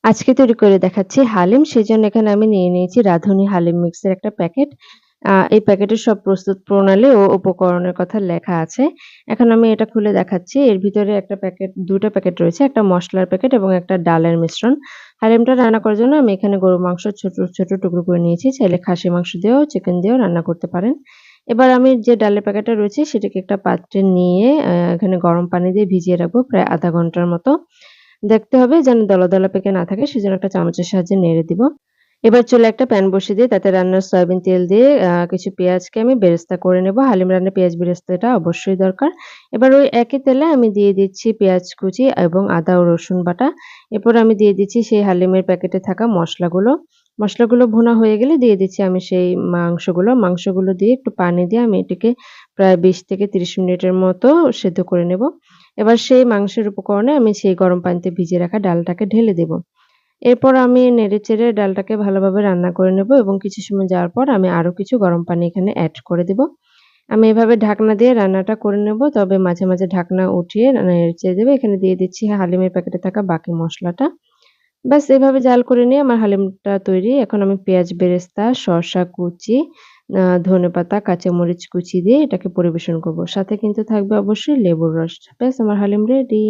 আজকে তৈরি করে দেখাচ্ছি হালিম। সেজন্য এখানে আমি নিয়ে নিয়েছি রাঁধুনি হালিম মিক্সের একটা প্যাকেট। এই প্যাকেটের সব প্রস্তুত প্রণালী ও উপকরণের কথা লেখা আছে। এখন আমি এটা খুলে দেখাচ্ছি। এর ভিতরে একটা প্যাকেট ২ টা প্যাকেট রয়েছে। একটা মসলার প্যাকেট এবং একটা ডালের মিশ্রণ। হালিমটা রান্না করার জন্য আমি এখানে গরুর মাংস ছোট, ছোট টুকরো করে নিয়েছি। চাইলে খাসি মাংস দিয়েও চিকেন দিয়েও রান্না করতে পারেন। এবার আমি যে ডালের প্যাকেটটা রয়েছে সেটাকে একটা পাত্রে নিয়ে এখানে গরম পানি দিয়ে ভিজিয়ে রাখবো প্রায় ০.৫ ঘন্টার মতো। দেখতে হবে যেন দলা, দলা পেকে না থাকে সেজন্য একটা চামচের সাহায্যে নেড়ে দিব। এবার চুলায় একটা প্যান বসিয়ে দিয়ে তাতে রান্নার সয়াবিন তেল দিয়ে কিছু পেঁয়াজকে আমি বেরেস্তা করে নেব। হালিম রান্নায় পেঁয়াজ বেরেস্তাটা অবশ্যই দরকার। এবার ওই একই তেলে আমি দিয়ে দিচ্ছি পেঁয়াজ কুচি এবং আদা ও রসুন বাটা। এরপর আমি দিয়ে দিচ্ছি সেই হালিমের প্যাকেটে থাকা মসলাগুলো। মসলাগুলো ভুনা হয়ে গেলে দিয়ে দিচ্ছি আমি সেই মাংসগুলো। মাংসগুলো দিয়ে একটু পানি দিয়ে আমি এটিকে প্রায় ২০ থেকে ৩০ মিনিটের মতো সেদ্ধ করে নেব। এবার সেই মাংসের উপকরণে আমি সেই গরম পানিতে ভিজিয়ে রাখা ডালটাকে ঢেলে দেব। এরপর আমি নেড়েচেড়ে ডালটাকে ভালোভাবে রান্না করে নেব এবং কিছু সময় যাওয়ার পর আমি আরো কিছু গরম পানি এখানে এড করে দেব। আমি এভাবে ঢাকনা দিয়ে রান্নাটা করে নেব। তবে মাঝে, মাঝে ঢাকনা উঠিয়ে নেড়েচেড়ে দেব। এখানে দিয়ে দিচ্ছি হালিমের প্যাকেটে থাকা বাকি মসলাটা। ব্যাস এভাবে জাল করে নিয়ে আমার হালিমটা তৈরি। এখন আমি পেঁয়াজ বেরেস্তা, শসা কুচি, ধনেপাতা, কাঁচামরিচ কুচি দিয়ে এটাকে পরিবেশন করব। সাথে কিন্তু থাকবে অবশ্যই লেবুর রস। ব্যাস আমার হালিম রেডি।